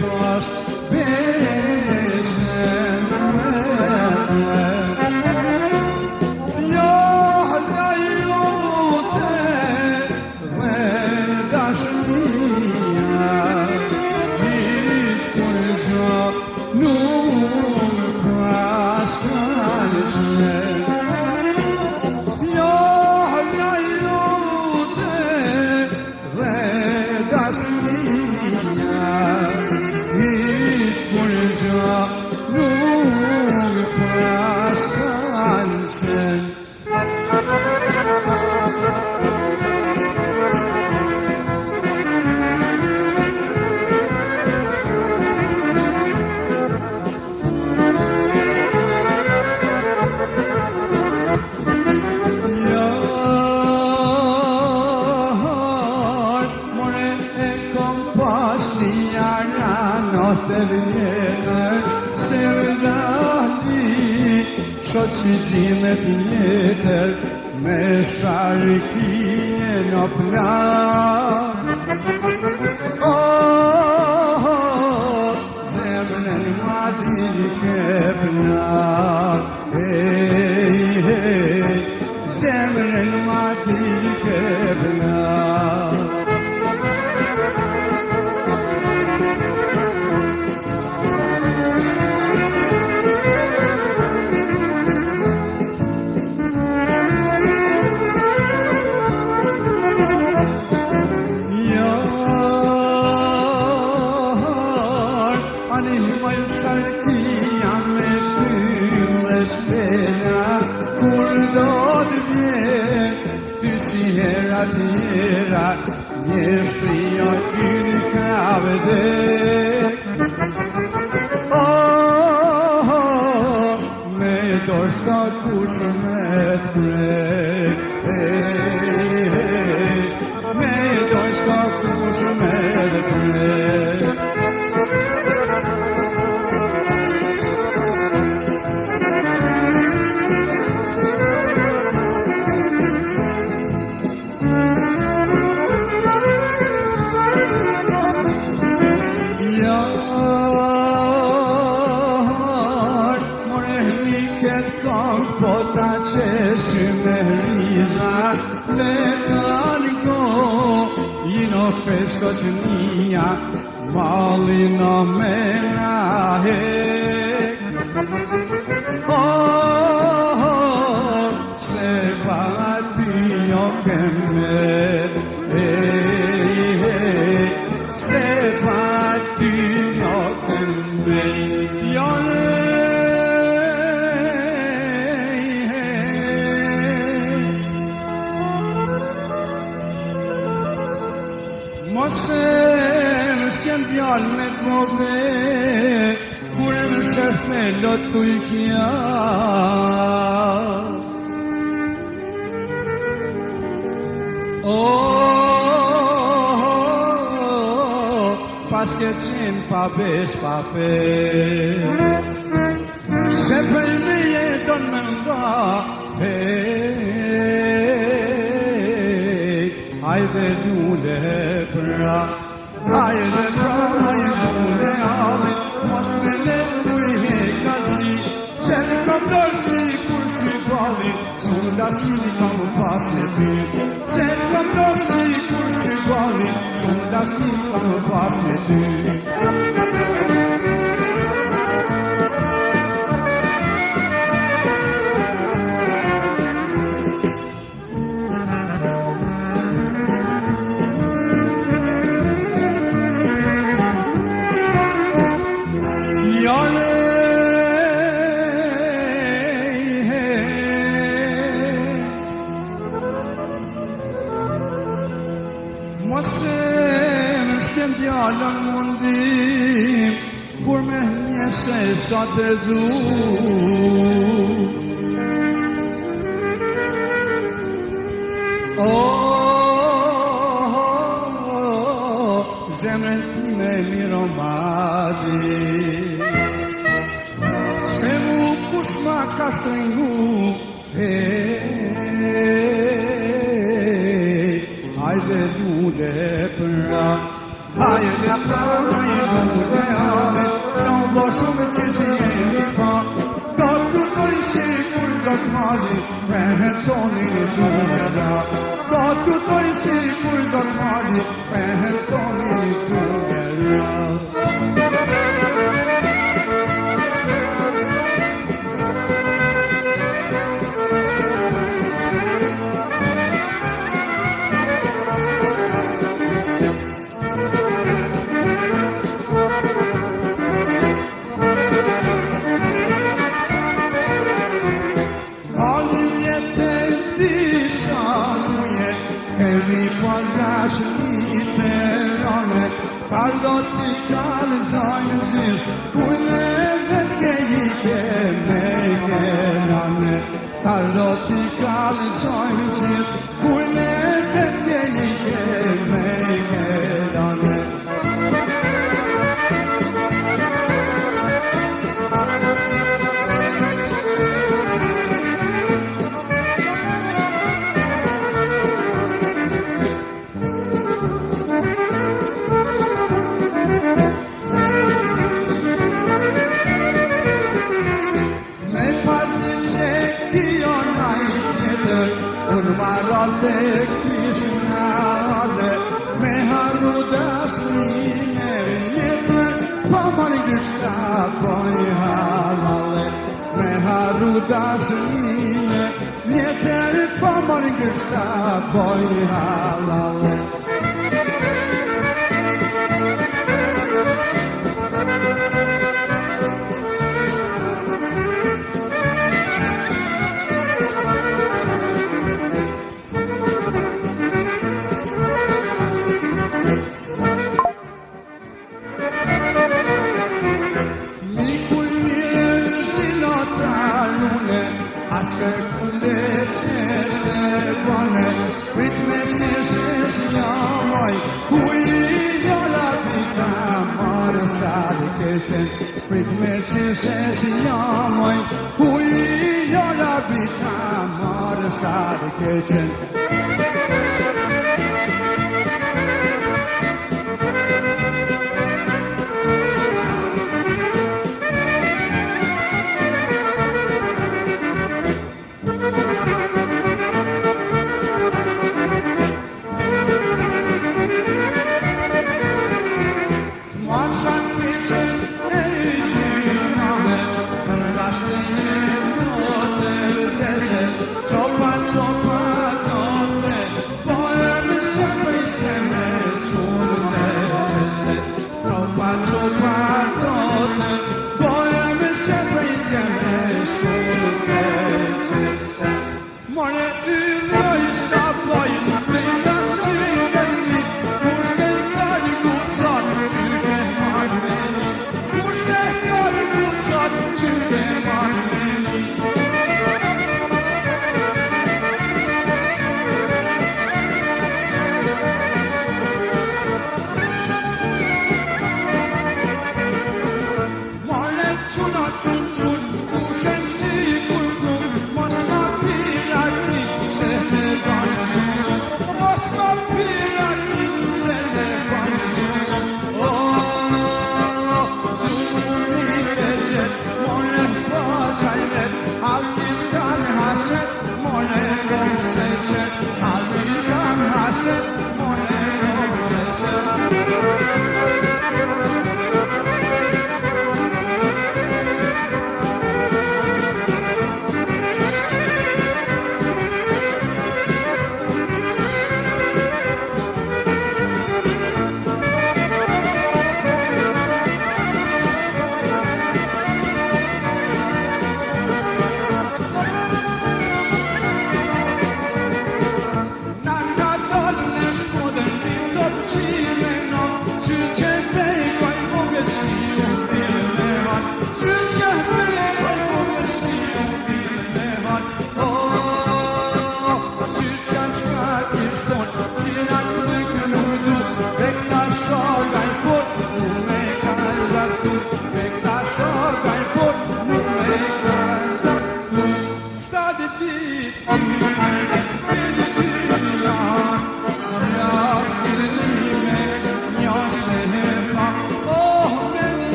pas besën Fjalla jote dhe dashnia Hiç kur gjo nuk pas kalëshen Fjalla jote dhe dashnia Hiç kur gjo nuk pas kalëshen Shoqëzime tjetër me sharkije në plan zemrën ma diri ke plan zemrën ma diri ke plan Sharkia me tyllet pena Kur do të vjen ty si hera tjera Një shpria kynë ka vdek Me dorë s'ka kush me t'prek Me dorë s'ka kush me t'prek Po ta qeshi me riza Le kanë go Jino peso që nija Malino me nahek Se pa ty jo keme Se pa ty jo keme Mose më s'kem djall me t'mobe Kur më shef me lot t'u I kja Pas ke qenë pa besh pa pe Se për me jeton me nda Hajde lule pra, hajde lule alit Mos me le t'uj hekazi Qenë kam dorsi kur si balit Shumë dashini kam pas me ty Qenë kam dorsi kur si balit Shumë dashini kam pas me ty Mose më shkem djallën mundim Kur me njese sa të dhu Zemrën me miromadi Se mu kush ma ka shtrëngu Hajde lule pra, hajde dhe prana i lule avit, s'ka bo shumë që si jemi pa, ka tutoj si kur gjak mali, prehet toni lumera. Ka tutoj si kur gjak mali, prehet toni lumera. Dashni ferane, Carlotti calzanzir, kune veke ike mekerane. Carlotti calzanzir, kune veke ike mekerane. Urmarate kishnale, me haru dashnine vjetër, pa mari gjyqta poj halale. Me haru dashnine vjetër, pa mari gjyqta poj halale. Asker kunde sheshte bane, pritme sheshesh jamaj, huj njala vita marë shari keqen. Pritme sheshesh jamaj, huj njala vita marë shari keqen. Chun chun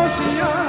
Shame, my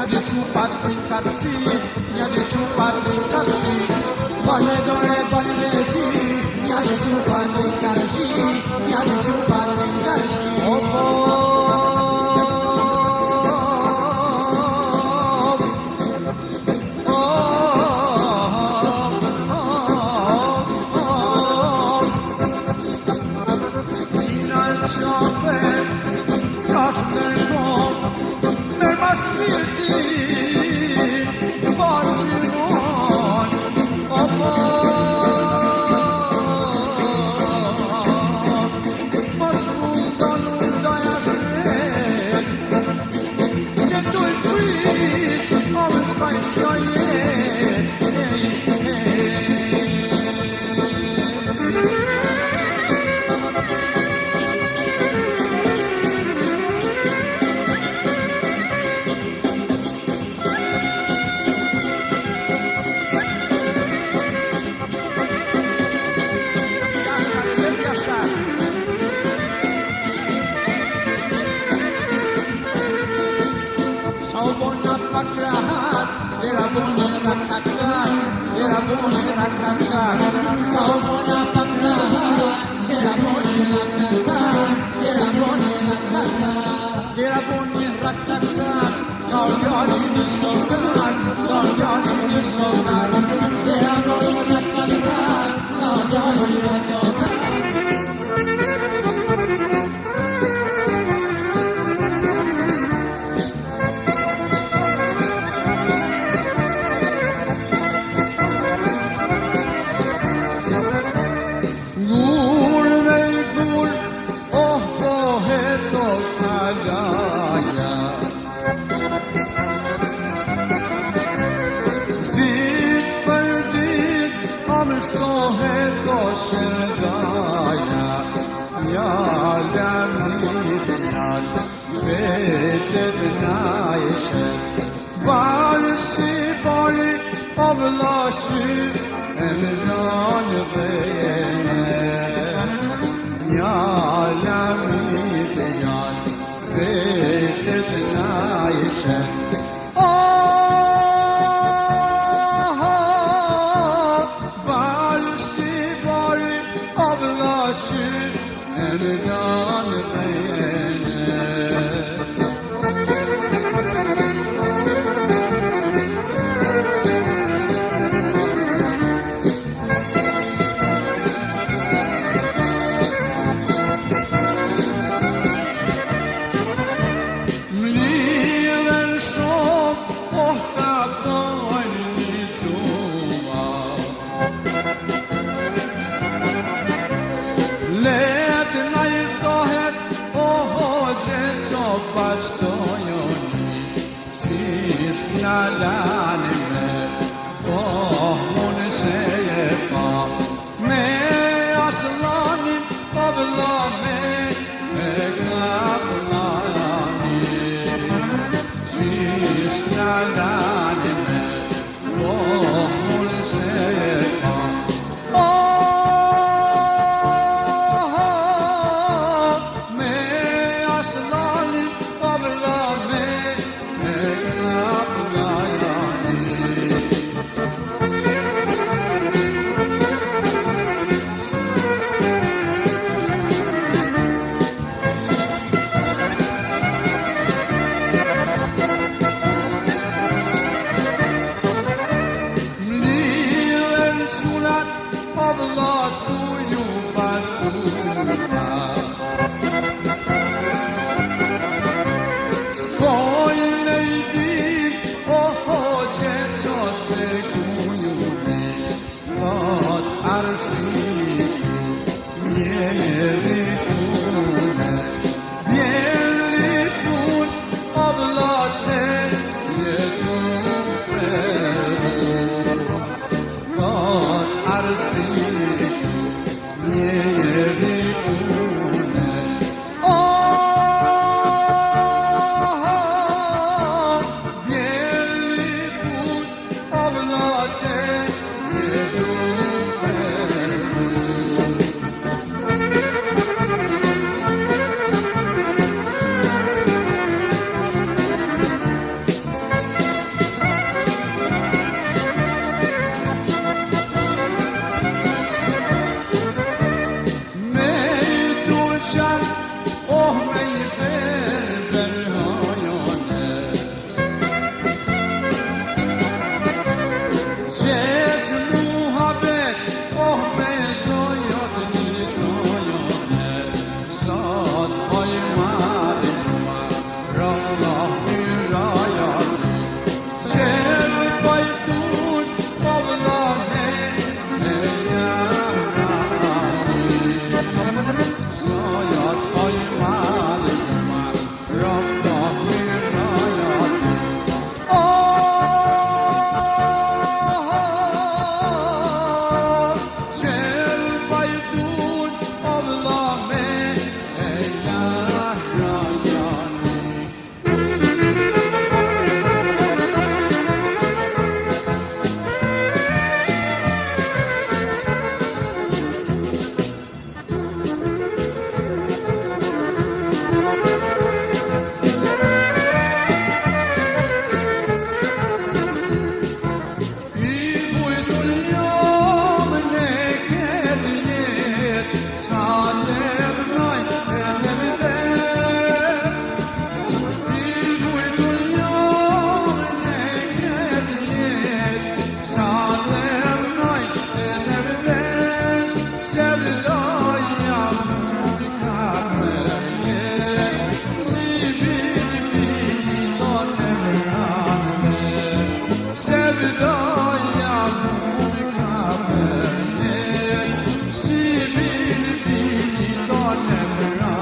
di ciupat prin karshi, mja di ciupat prin karshi. Bane dore bane besi, mja di ciupat prin karshi, mja di ciupat prin karshi. doja nuk ka për ne, si bili dole mërane.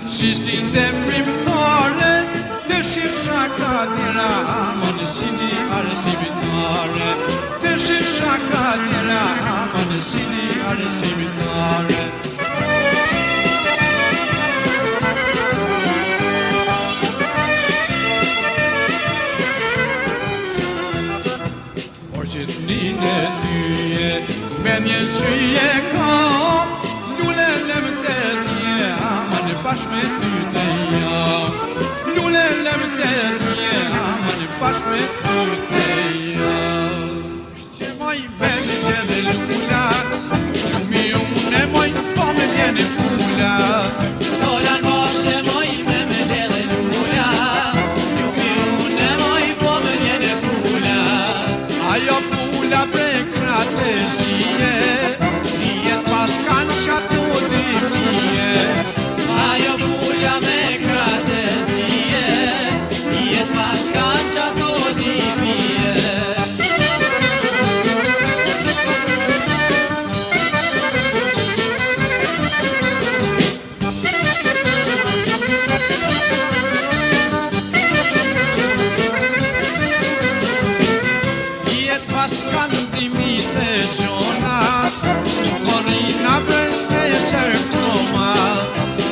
Sistin demrim tare, të shaka tjera, më në sili arsimitare. Një dyje, me një qyje kam, lule lem të tje, ama në pash me ty të jam. Lule lem të tje, ama në pash me ty të jam. Shqe moj me me dhe lula, lumi unë moj po me vjene pula. Dolan moshe moj me dhe lula, lumi unë moj po me vjene pula. Ajo pula prekratësie, dijet pas kanë qato dimije. Ajo pula me kratësie, dijet pas kanë qato dimije. Pas kanë dimite gjona, morina brende sërkoma.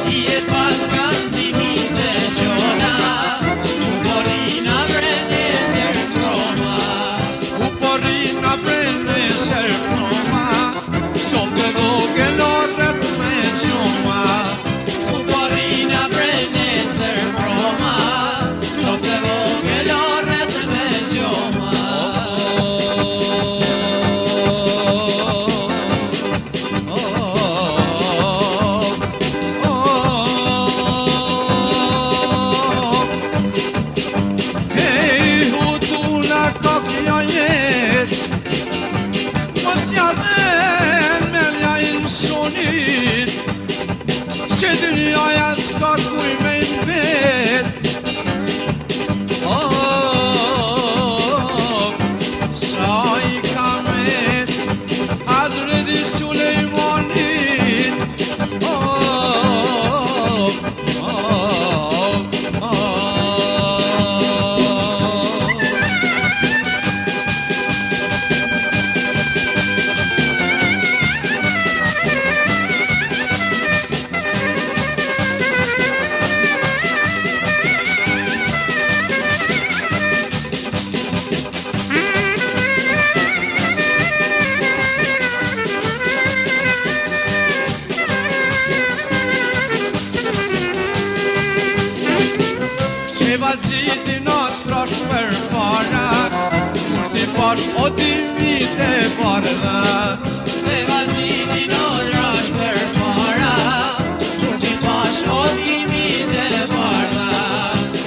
Dijet pas kanë dimite gjona, morina brende sërkoma. Morina brende sërkoma, som të dogelorët me gjoma. Morina brende sërkoma, som të dogelorët me gjoma. Se dünjaya s'ka kuj me n'vet. Sa i kamet Hazreti Sulejmanit. Që vazhiti në trosh për para, kur ti pash o ti vite bardha. Se vazhiti në trosh për para, kur ti pash o ti vite bardha.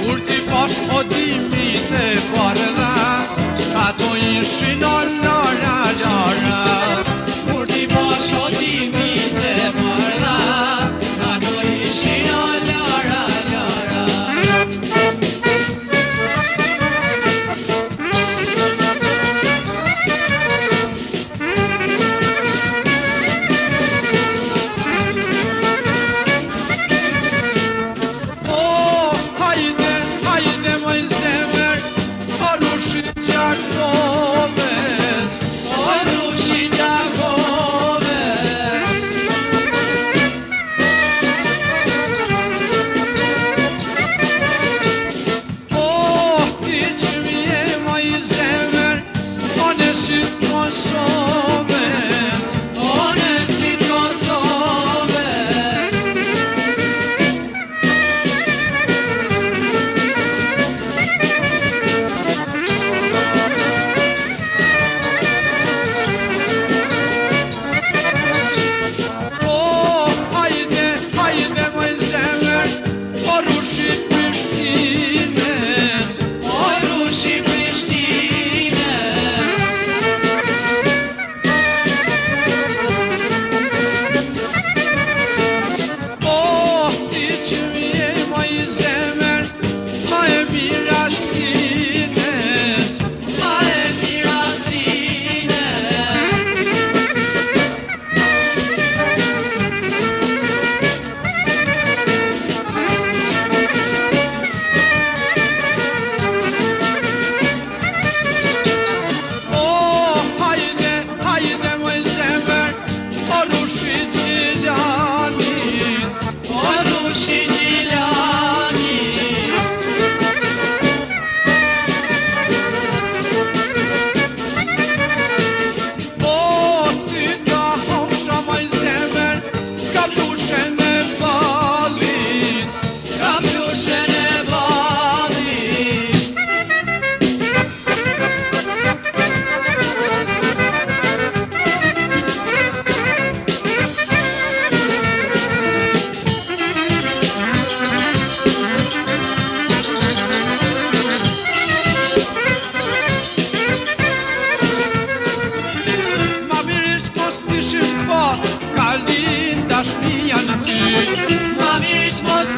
Kur ti pash o ti vite bardha, ato ishin o lara lara. Kur ti pash o ti vite bardha, ato ishin o lara lara.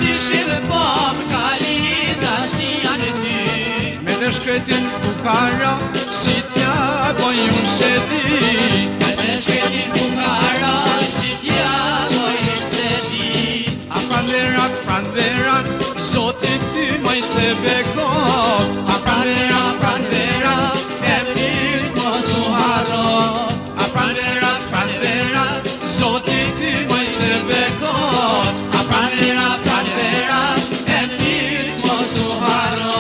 dishim po m'kali dashnia në ty. Me të shkretin fukara, si t'ja goj unë se di. Me të shkretin fukara, si t'ja goj unë se di. A pranvera, Zotit ty moj të bekon. A pranvera, emrin mos t'u harro. A pranvera, Zotit ty moj të bekon. A pranvera, emrin mos t'u harro.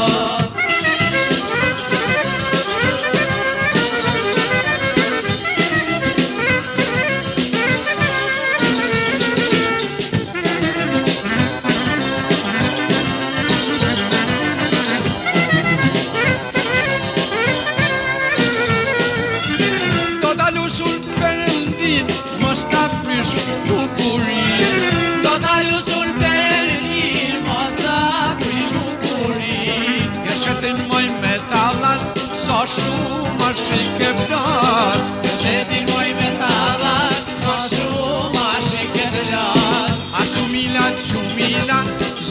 Mos ka prish bukurin. Do ta lusur Perëndin, mos ta prish bukurin. Ja shetin moj metallat, sa shumë ashik e plas. Shetin moj metallat, sa shumë ashik e plas. A shumila,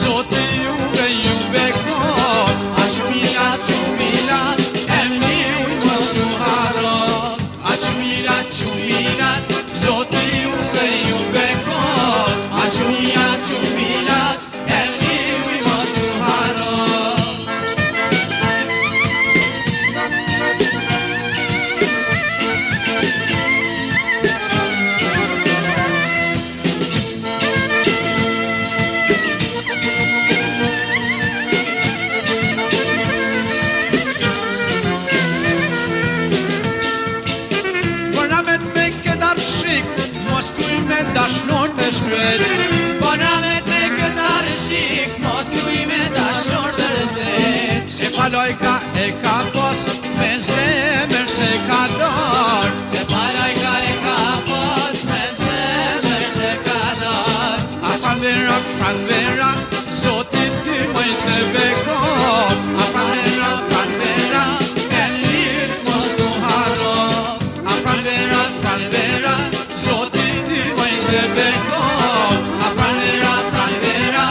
Zote juve kon. A shumila, emri mos t'u harro. A shumila, Zote juve kon. A shumila, emri mos t'u harro. Mos t'uj me dashnor të shkret. Bonamet me këtë arshik, mos t'uj me dashnor të rëzet. Se palojka e ka pos, me zemër të ka dar. Se palojka e ka pos, me zemër të ka dar. A pranvera, Zotit ty moj të bekon. A pranvera, emrin mos t'u harro. A pranvera, Zotit ty moj të bekon. A pranvera,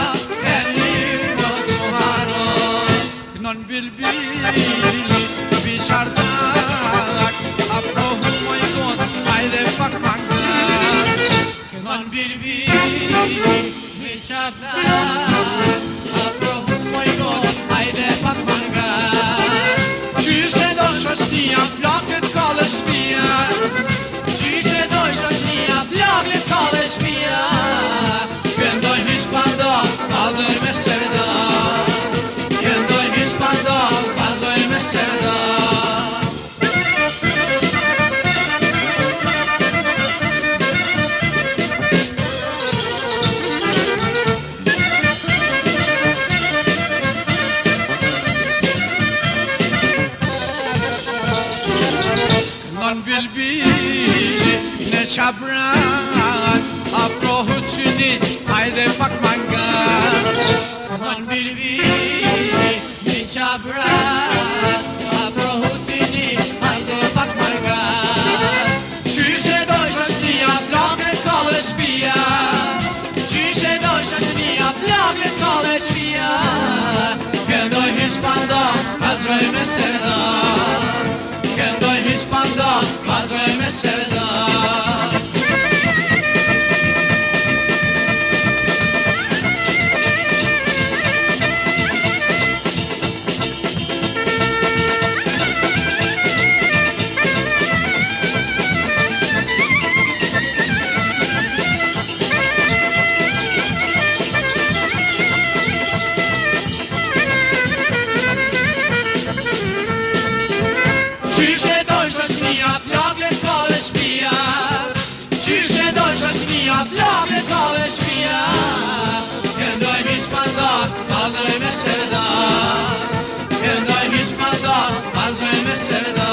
emrin mos t'u harro. Non bilbili, bishardak, a prohut moj gon, hajde pak mangar. Non bilbili, mi qabdak, a prohut moj gon, hajde pak mangar. Qyse do shoshnia, flakët kallë shpia. Qyse do shoshnia, flakët kallë shpia. Këndoj hispando, kallëj me serda. Këndoj hispando, kallëj me serda. Non bilbili, ne qabrat, a prohut qynit, hajde pak mangar. Non bilbili, mi qabrat, a prohutini, hajde pak mangar. Qyse do shoshnia, flakët kallë shpia. Qyse do shoshnia, flakët kallë shpia. Këndoj hispando, kallëj me serda. Këndoj hispando, kallëj me serda. Qyse do shoshnia, flakët kallë shpia. Qyse do shoshnia, flakët kallë shpia. Këndoj hispando, kallëj me serda. Këndoj hispando, kallëj me serda.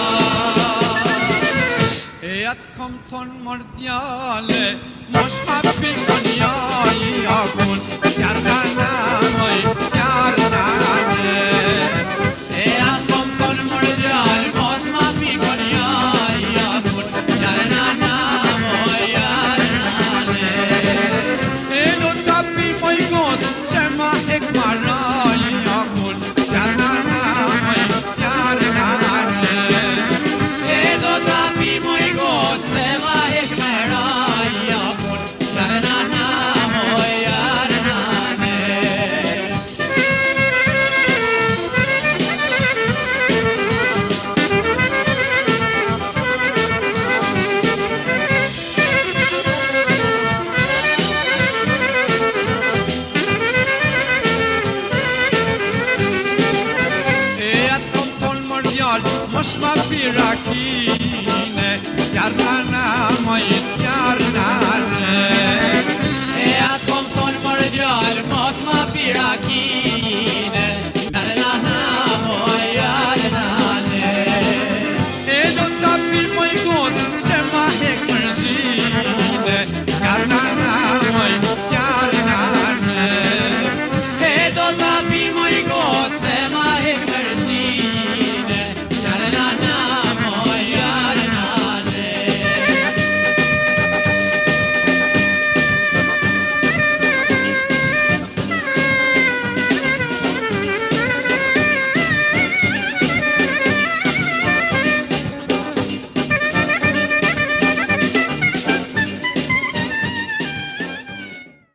E atë kom thonë mordjale, mos ma pikon ja kun. Jarna moj, jarnane. E atë kom thonë mordjale, mos ma pikon ja kun. Jarnana moj, jarnane. E do tapi moj god, se mos ma pirakine, jarnana mojit jarnane. E atë kom thonë mërë djallë, mos ma pirakine.